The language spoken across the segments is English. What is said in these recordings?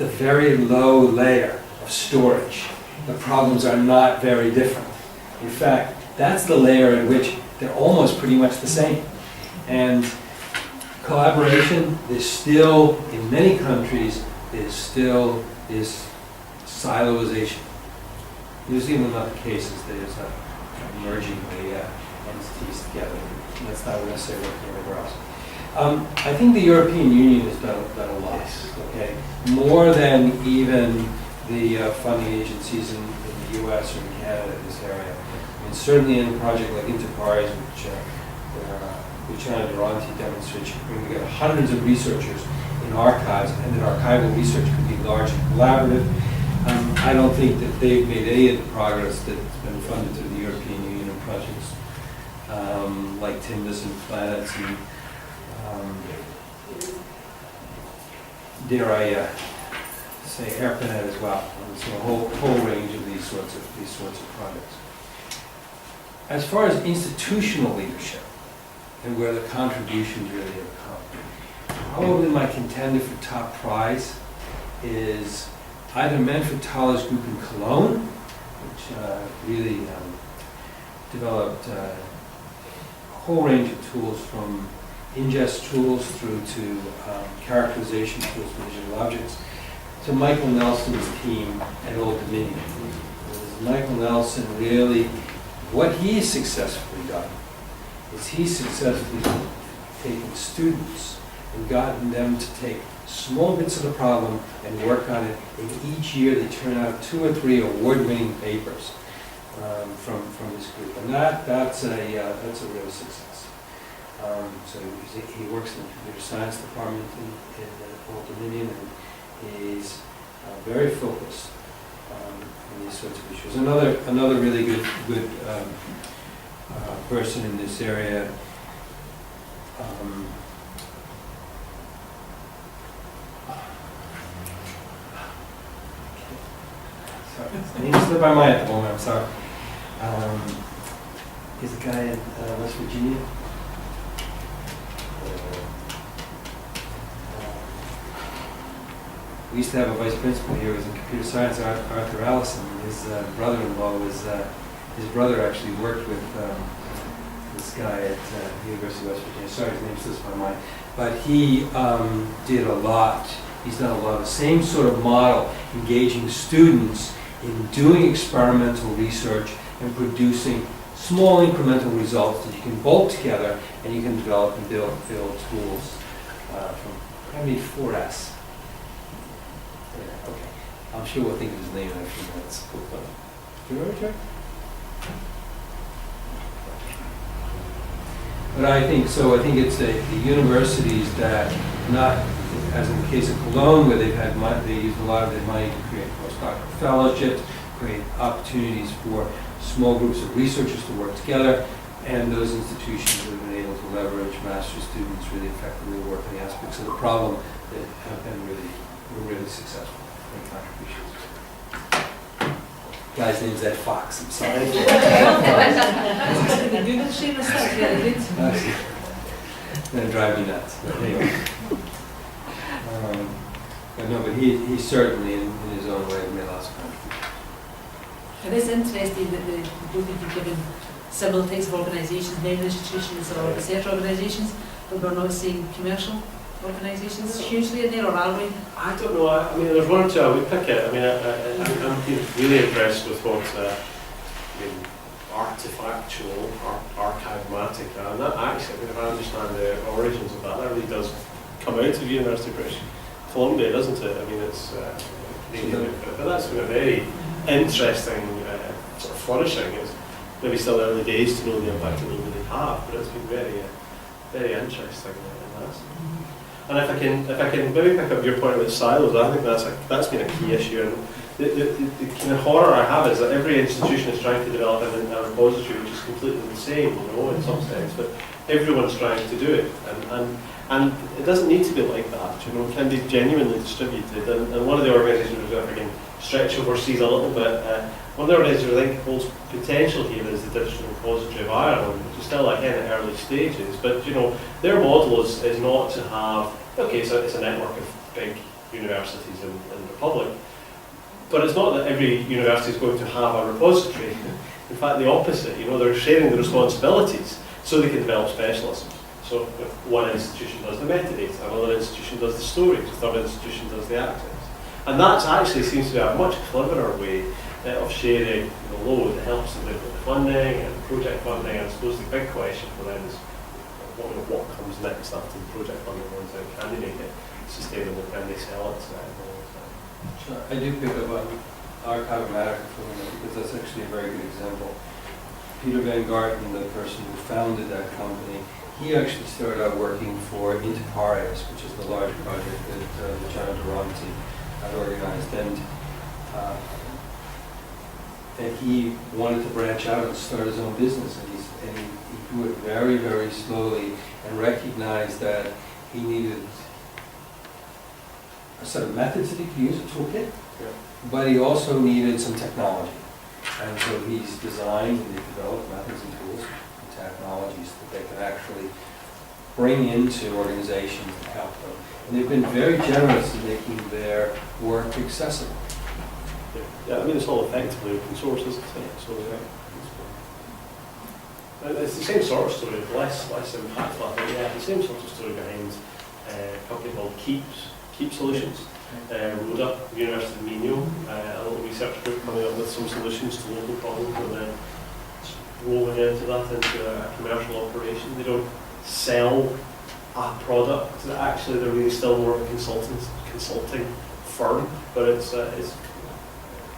the very low layer of storage, the problems are not very different. In fact, that's the layer in which they're almost pretty much the same. And collaboration is still, in many countries, is still is siloization. Usually in other cases, there's a merging the entities together. That's not necessarily working everywhere else. I think the European Union has done a lot, okay? More than even the funding agencies in the US or in Canada in this area. I mean, certainly in a project like Interpares, which Luciana Durante demonstrates, you can bring together hundreds of researchers in archives, and that archival research can be large and collaborative. I don't think that they've made any of the progress that's been funded through the European Union in projects like Timbus and Planets and dare I say AirPlanet as well. So a whole range of these sorts of projects. As far as institutional leadership and where the contributions really have come, probably my contender for top prize is either Manfred Thaller's group in Cologne, which really developed a whole range of tools from ingest tools through to characterization tools for digital objects, to Michael Nelson's team at Old Dominion. Michael Nelson really, what he's successfully done is he's successfully taken students and gotten them to take small bits of the problem and work on it. And each year they turn out 2 or 3 award-winning papers from this group, and that's a real success. So he works in the computer science department in Old Dominion, and he's very focused on these sorts of issues. Another really good person in this area. Sorry, his name slipped my mind at the moment. I'm sorry. He's a guy in West Virginia. We used to have a vice principal here who was in computer science, Arthur Allison. His brother-in-law was, his brother actually worked with this guy at the University of West Virginia. Sorry, his name slips my mind. But he did a lot. He's done a lot of the same sort of model, engaging students in doing experimental research and producing small incremental results that you can bolt together and you can develop and build tools from, I need 4S. Okay, I'm sure we'll think of his name in a few minutes. Do you remember, Jack? But I think it's the universities that, not as in the case of Cologne, where they used a lot of their money to create postdoctoral fellowships, create opportunities for small groups of researchers to work together, and those institutions have been able to leverage master's students really effectively work on the aspects of the problem that have been really successful in contributions. Guy's name's Ed Fox, I'm sorry. The Google Seamus, that's very good. That'd drive me nuts, but anyway. But he certainly, in his own way, made lots of contributions. It is interesting that both of you given similar types of organisations, member institutions or research organisations, but we're not seeing commercial organisations hugely in there, or are we? I don't know. I mean, there's one or two I would pick it. I mean, I'm really impressed with what artifactual, archivematic, and that actually, I mean, if I understand the origins of that, that really does come out of University of British Columbia, doesn't it? I mean, it's but that's been a very interesting sort of flourishing. It's maybe still early days to know the impact it will really have, but it's been very interesting in that. And if I can maybe pick up your point about silos, I think that's been a key issue. And the kind of horror I have is that every institution is trying to develop a repository which is completely the same, in some sense, but everyone's trying to do it. And it doesn't need to be like that, it can be genuinely distributed. And one of the organisations, if I can stretch overseas a little bit, one of the organisations I think holds potential here is the Digital Repository of Ireland, which is still again at early stages. But their model is not to have, okay, so it's a network of big universities in the Republic. But it's not that every university is going to have a repository. In fact, the opposite. They're sharing the responsibilities so they can develop specialisms. So one institution does the metadata, another institution does the storage, a third institution does the access. And that actually seems to be a much cleverer way of sharing the load. It helps them with the funding and project funding. And I suppose the big question for them is what comes next after the project funding runs out? Can they make it sustainable? Can they sell it? Sure. I do pick up on Archive Matter for a minute because that's actually a very good example. Peter Van Garten, the person who founded that company, he actually started out working for Interparius, which is the large project that John Durante had organized. And he wanted to branch out and start his own business. And he grew it very, very slowly and recognized that he needed a set of methods that he could use, a toolkit, but he also needed some technology. And so he's designed and they've developed methods and tools and technologies that they can actually bring into organizations and help them. And they've been very generous in making their work accessible. Yeah, I mean, it's all effectively open source, isn't it? So, it's the same sort of story, less impactful, I think. Yeah, the same sort of story behind a company called Keep Solutions. Rhoda, University of Minho, a little research group coming up with some solutions to local problems and then rolling into that into a commercial operation. They don't sell a product, actually they're really still more of a consulting firm, but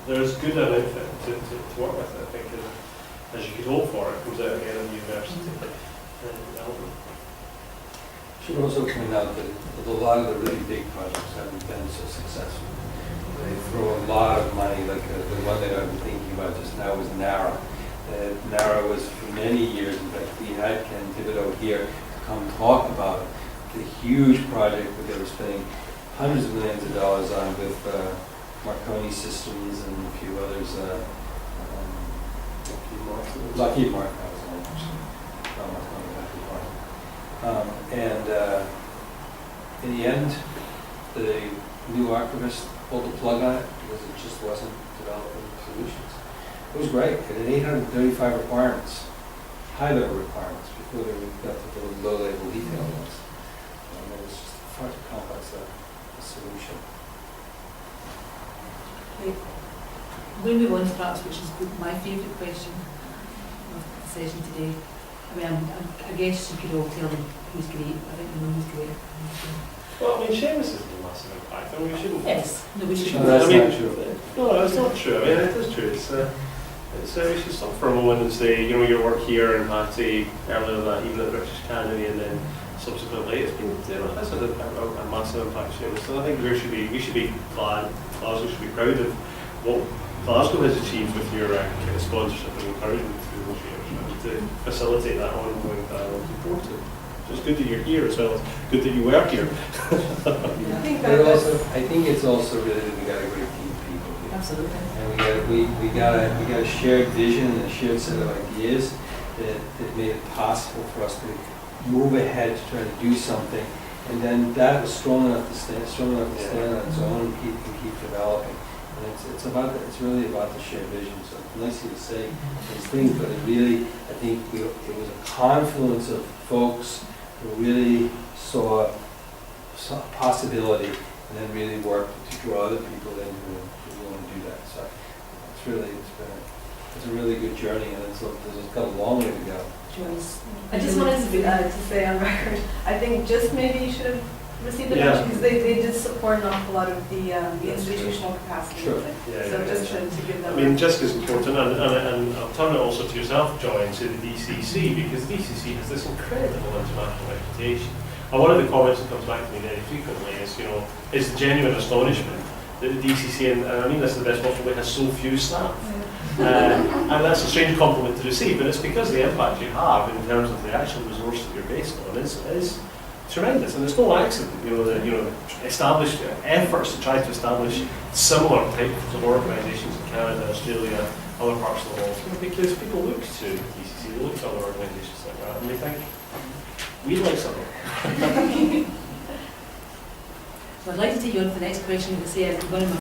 there's good an outfit to work with, I think, as you could hope for. It comes out again in the university. Should also point out that a lot of the really big projects haven't been so successful. They throw a lot of money, like the one that I'm thinking about just now was NARA. NARA was for many years, in fact, we had Ken Thibodeau here to come talk about the huge project that they were spending hundreds of millions of dollars on with Marconi Systems and a few others. Lockheed Martin, that was the one actually. Not Marconi, Lockheed Martin. In the end, the new archivist pulled the plug on it because it just wasn't developing solutions. It was great. It had 835 requirements, high-level requirements, before they got to the low-level detail ones. It was just far too complex a solution. We'll move on to perhaps, which is my favourite question of the session today. I mean, I guess you could all tell them who's great. I think we know who's great. Well, I mean, Seamus is a massive impact. I mean, we shouldn't. Yes, no, we shouldn't. No, that's I mean, not true. No, that's not true. I mean, it is true. We should stop for a moment and say, your work here in HATII, earlier than that, even at the British Academy, and then subsequently, it's been, that's had a massive impact, Seamus. And I think we should be glad, Glasgow should be proud of what Glasgow has achieved with your kind of sponsorship and encouragement through those years, and to facilitate that ongoing dialogue is important. So it's good that you're here as well as good that you were here. I think it's also really that we got a great team of people here. Absolutely. And we got a shared vision and a shared set of ideas that made it possible for us to move ahead to try to do something. And then that was strong enough to stand on its own and keep developing. And it's really about the shared vision. So it's nice to say these things, but it really, I think it was a confluence of folks who really saw a possibility and then really worked to draw other people in who want to do that. So it's a really good journey, and it's got a long way to go. Joyce. I just wanted to say on record, I think just maybe you should have received the Yeah. mention because they did support an awful lot of the institutional capacity. Sure. So just to give them. I mean, Jessica's important, and I'll turn it also to yourself, Joy, and to the DCC, because the DCC has this incredible international reputation. And one of the comments that comes back to me very frequently is the genuine astonishment that the DCC, and I mean this is the best possible way, has so few staff. And that's a strange compliment to receive, but it's because the impact you have in terms of the actual resource that you're based on is tremendous, and it's no accident. Established efforts to try to establish similar types of organisations in Canada, Australia, other parts of the world, because people look to DCC, they look to other organisations like that, and they think we'd like something. So I'd like to take you on to the next question, to say, I'm going to